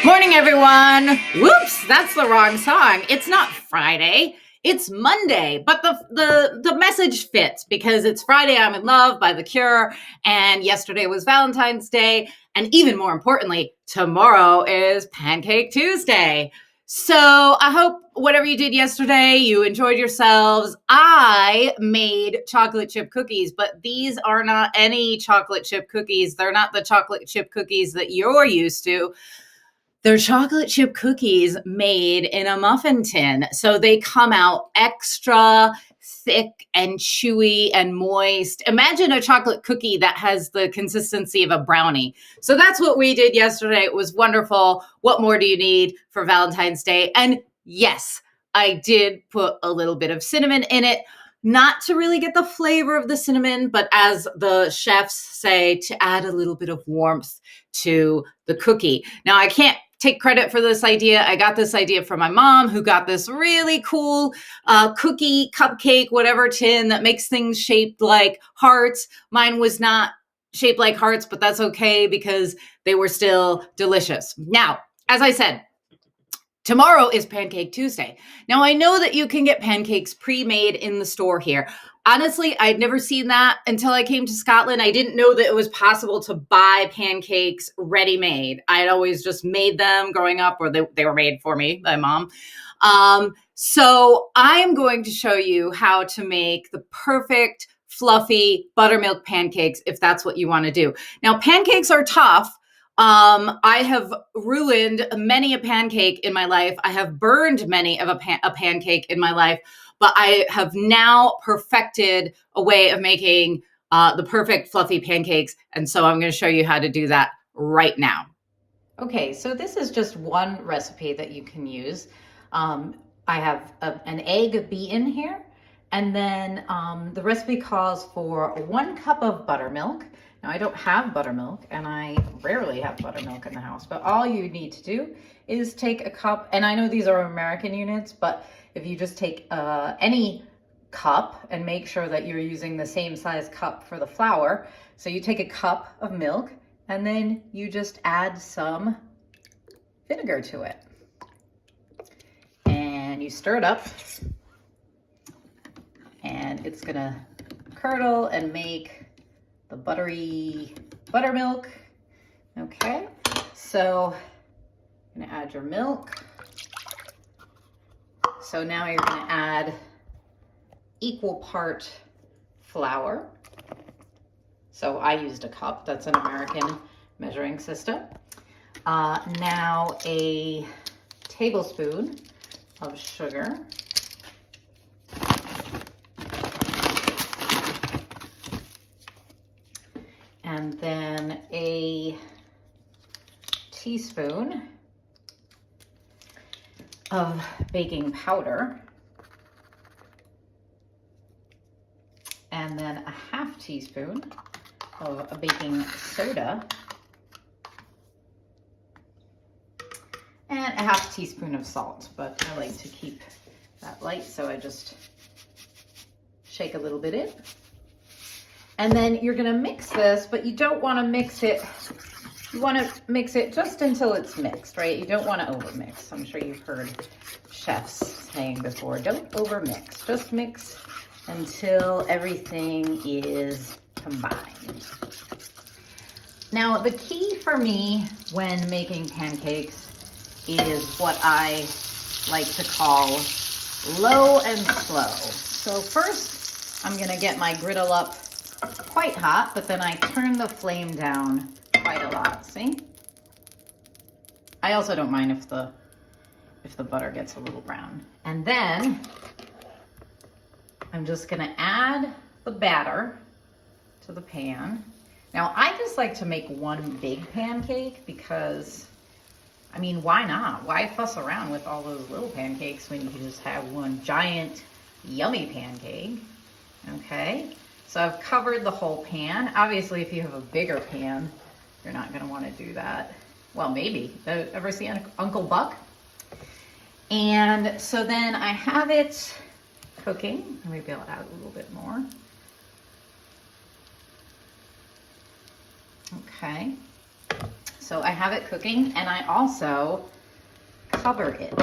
Morning, everyone. Whoops, that's the wrong song. It's not Friday. It's Monday, but the message fits because it's Friday. I'm in Love by The Cure, and yesterday was Valentine's Day, and even more importantly, tomorrow is Pancake Tuesday. So I hope whatever you did yesterday, you enjoyed yourselves. I made chocolate chip cookies, but these are not any chocolate chip cookies. They're not the chocolate chip cookies that you're used to. They're chocolate chip cookies made in a muffin tin. So they come out extra thick and chewy and moist. Imagine a chocolate cookie that has the consistency of a brownie. So that's what we did yesterday. It was wonderful. What more do you need for Valentine's Day? And yes, I did put a little bit of cinnamon in it. Not to really get the flavor of the cinnamon, but as the chefs say, to add a little bit of warmth to the cookie. Now, I can't take credit for this idea. I got this idea from my mom, who got this really cool cookie, cupcake, whatever tin that makes things shaped like hearts. Mine was not shaped like hearts, but that's okay because they were still delicious. Now, as I said, tomorrow is Pancake Tuesday. Now, I know that you can get pancakes pre-made in the store here. Honestly, I'd never seen that until I came to Scotland. I didn't know that it was possible to buy pancakes ready-made. I'd always just made them growing up, or they were made for me by mom. So I'm going to show you how to make the perfect fluffy buttermilk pancakes if that's what you want to do. Now, pancakes are tough. I have ruined many a pancake in my life. I have burned many of a pancake in my life, but I have now perfected a way of making the perfect fluffy pancakes. And so I'm going to show you how to do that right now. Okay, so this is just one recipe that you can use. I have an egg beaten here, and then the recipe calls for 1 cup of buttermilk. Now, I don't have buttermilk, and I rarely have buttermilk in the house, but all you need to do is take a cup, and I know these are American units, but if you just take any cup and make sure that you're using the same size cup for the flour. So you take a cup of milk, and then you just add some vinegar to it. And you stir it up, and it's gonna curdle and make the buttery buttermilk. Okay, so you're gonna add your milk. So now you're gonna add equal part flour. So I used a cup, that's an American measuring system. Now a tablespoon of sugar. And then a teaspoon of baking powder. And then a half teaspoon of a baking soda. And a half teaspoon of salt, but I like to keep that light, so I just shake a little bit in. And then you're gonna mix this, but you don't wanna mix it, you wanna mix it just until it's mixed, right? You don't wanna overmix. I'm sure you've heard chefs saying before, don't overmix, just mix until everything is combined. Now, the key for me when making pancakes is what I like to call low and slow. So first, I'm gonna get my griddle up quite hot, but then I turn the flame down quite a lot, see? I also don't mind if the butter gets a little brown. And then I'm just gonna add the batter to the pan. Now, I just like to make one big pancake because, I mean, why not? Why fuss around with all those little pancakes when you can just have one giant, yummy pancake? Okay, so I've covered the whole pan. Obviously, if you have a bigger pan, you're not gonna wanna do that. Well, maybe. Ever see Uncle Buck? And so then I have it cooking. Maybe I'll add a little bit more. Okay, so So I have it cooking, and I also cover it.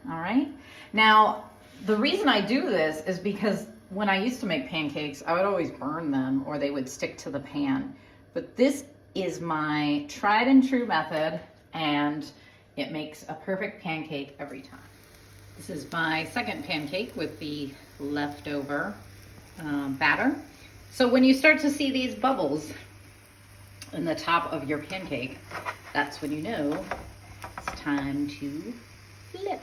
All right. Now, the reason I do this is because when I used to make pancakes, I would always burn them or they would stick to the pan. But this is my tried and true method, and it makes a perfect pancake every time. This is my second pancake with the leftover batter. So when you start to see these bubbles in the top of your pancake, that's when you know it's time to flip.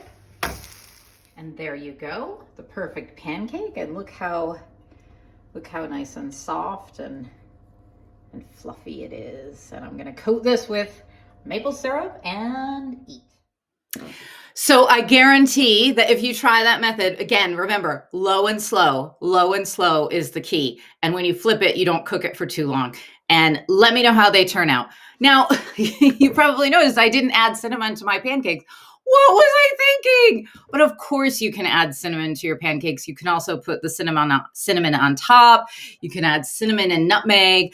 And there you go, the perfect pancake. And look how nice and soft and fluffy it is. And I'm gonna coat this with maple syrup and eat. So I guarantee that if you try that method, again, remember, low and slow is the key. And when you flip it, you don't cook it for too long. And let me know how they turn out. Now, you probably noticed I didn't add cinnamon to my pancakes. What was I thinking? But of course you can add cinnamon to your pancakes. You can also put the cinnamon on top. You can add cinnamon and nutmeg.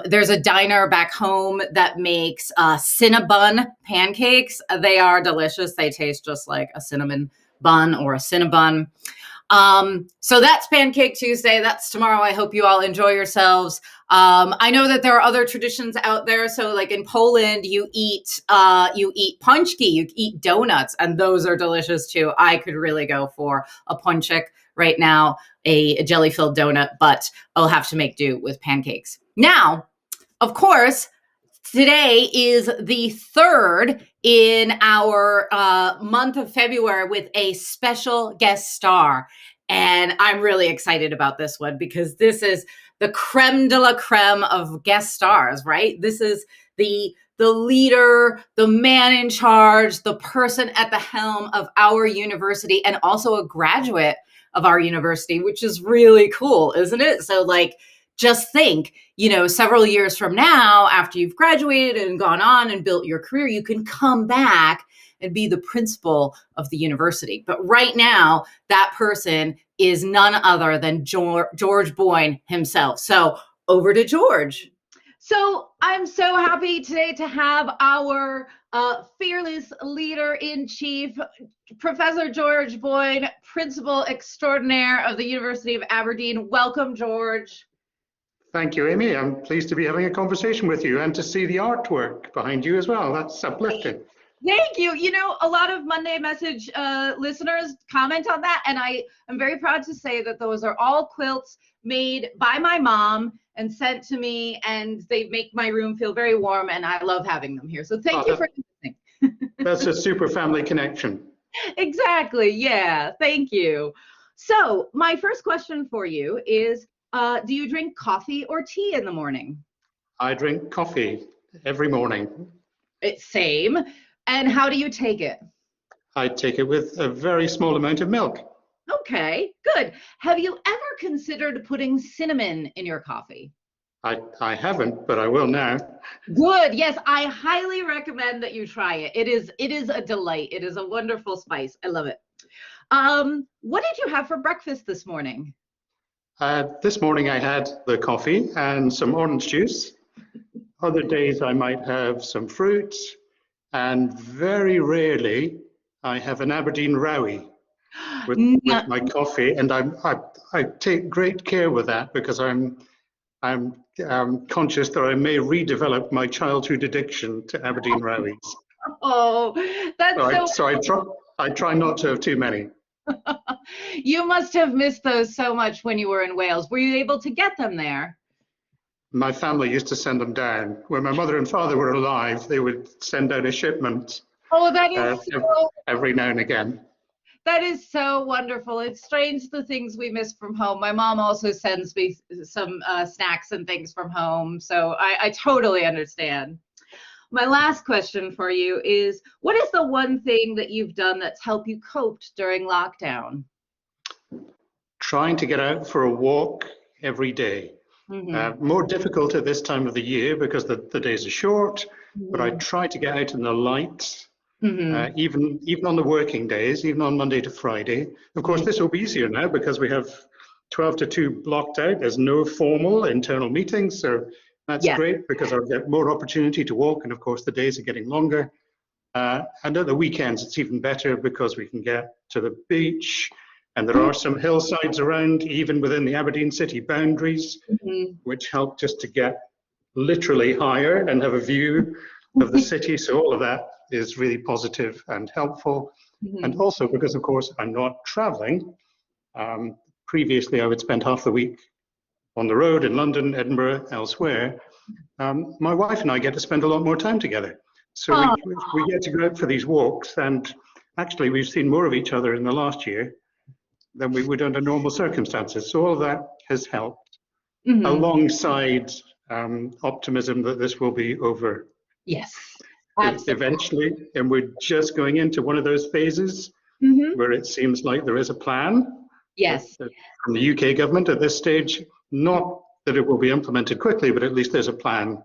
There's a diner back home that makes Cinnabon pancakes. They are delicious. They taste just like a cinnamon bun or a Cinnabon. So that's Pancake Tuesday. That's tomorrow. I hope you all enjoy yourselves. I know that there are other traditions out there. So like in Poland, you eat pączki, you eat donuts, and those are delicious too. I could really go for a pączek right now, a jelly-filled donut, but I'll have to make do with pancakes. Now, of course, today is the third in our month of February with a special guest star. And I'm really excited about this one because this is the creme de la creme of guest stars, right? This is the leader, the man in charge, the person at the helm of our university, and also a graduate of our university, which is really cool, isn't it? So like, just think, several years from now, after you've graduated and gone on and built your career, you can come back and be the principal of the university. But right now, that person is none other than George Boyne himself. So over to George. So I'm so happy today to have our fearless leader-in-chief, Professor George Boyne, Principal Extraordinaire of the University of Aberdeen. Welcome, George. Thank you, Amy. I'm pleased to be having a conversation with you and to see the artwork behind you as well. That's uplifting. Thank you. A lot of Monday Message listeners comment on that, and I am very proud to say that those are all quilts made by my mom and sent to me, and they make my room feel very warm, and I love having them here. So thank you for listening. That's a super family connection. Exactly. Yeah. Thank you. So my first question for you is, do you drink coffee or tea in the morning? I drink coffee every morning. It's same. And how do you take it? I take it with a very small amount of milk. Okay, good. Have you ever considered putting cinnamon in your coffee? I haven't, but I will now. Good. Yes, I highly recommend that you try it. It is a delight. It is a wonderful spice. I love it. What did you have for breakfast this morning? This morning I had the coffee and some orange juice. Other days I might have some fruit, and very rarely I have an Aberdeen Rowie with my coffee, and I take great care with that because I'm conscious that I may redevelop my childhood addiction to Aberdeen Rowies. Oh, that's so I try not to have too many. You must have missed those so much when you were in Wales. Were you able to get them there? My family used to send them down. When my mother and father were alive, they would send out a shipment. Oh, that is every now and again. That is so wonderful. It's strange the things we miss from home. My mom also sends me some snacks and things from home, so I totally understand. My last question for you is, what is the one thing that you've done that's helped you cope during lockdown? Trying to get out for a walk every day. Mm-hmm. More difficult at this time of the year because the days are short, mm-hmm. but I try to get out in the light, mm-hmm. even on the working days, even on Monday to Friday. Of course, this will be easier now because we have 12 to 2 blocked out. There's no formal internal meetings, so That's Yes. great because I'll get more opportunity to walk, and of course the days are getting longer. And at the weekends, it's even better because we can get to the beach, and there are some hillsides around, even within the Aberdeen city boundaries, which help just to get literally higher and have a view of the city. So all of that is really positive and helpful. And also because, of course, I'm not traveling. Previously, I would spend half the week on the road in London, Edinburgh, elsewhere. My wife and I get to spend a lot more time together. So we get to go out for these walks, and actually we've seen more of each other in the last year than we would under normal circumstances. So all of that has helped, alongside optimism that this will be over Yes. Absolutely. eventually. And we're just going into one of those phases where it seems like there is a plan. Yes. From the UK government at this stage, not that it will be implemented quickly, but at least there's a plan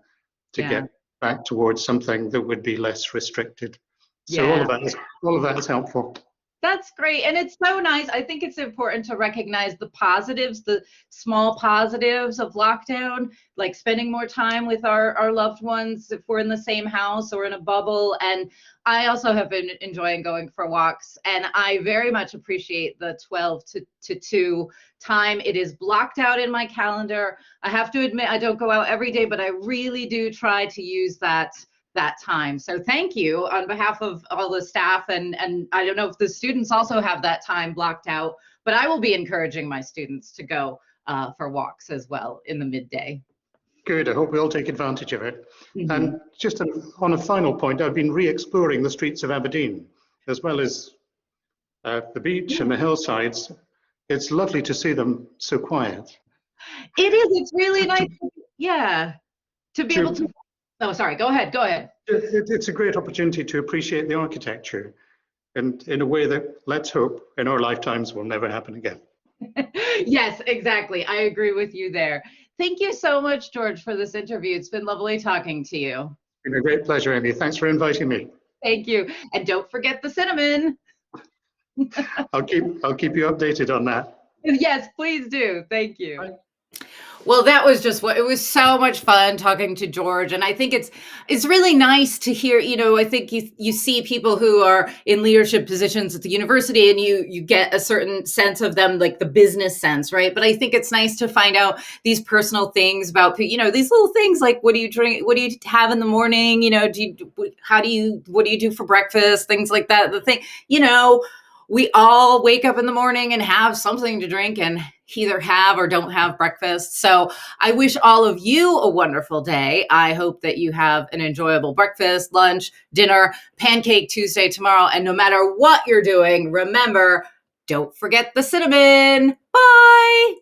to get back towards something that would be less restricted. So all of that is helpful. That's great. And it's so nice. I think it's important to recognize the positives, the small positives of lockdown, like spending more time with our loved ones if we're in the same house or in a bubble. And I also have been enjoying going for walks. And I very much appreciate the 12 to 2 time. It is blocked out in my calendar. I have to admit, I don't go out every day, but I really do try to use that time. So thank you on behalf of all the staff, and I don't know if the students also have that time blocked out, but I will be encouraging my students to go for walks as well in the midday. Good. I hope we all take advantage of it. And just on a final point, I've been re-exploring the streets of Aberdeen, as well as the beach and the hillsides. It's lovely to see them so quiet. It is. It's really nice. Yeah. To be able to. Oh, sorry. Go ahead. It's a great opportunity to appreciate the architecture, and in a way that, let's hope, in our lifetimes will never happen again. Yes, exactly. I agree with you there. Thank you so much, George, for this interview. It's been lovely talking to you. It's been a great pleasure, Amy. Thanks for inviting me. Thank you. And don't forget the cinnamon. I'll keep you updated on that. Yes, please do. Thank you. Bye. Well, that was just it was so much fun talking to George. And I think it's really nice to hear, I think you see people who are in leadership positions at the university, and you get a certain sense of them, like the business sense, right? But I think it's nice to find out these personal things about, these little things like, what do you drink? What do you have in the morning? What do you do for breakfast? Things like that. The thing, we all wake up in the morning and have something to drink and either have or don't have breakfast. So I wish all of you a wonderful day. I hope that you have an enjoyable breakfast, lunch, dinner, Pancake Tuesday tomorrow. And no matter what you're doing, remember, don't forget the cinnamon. Bye.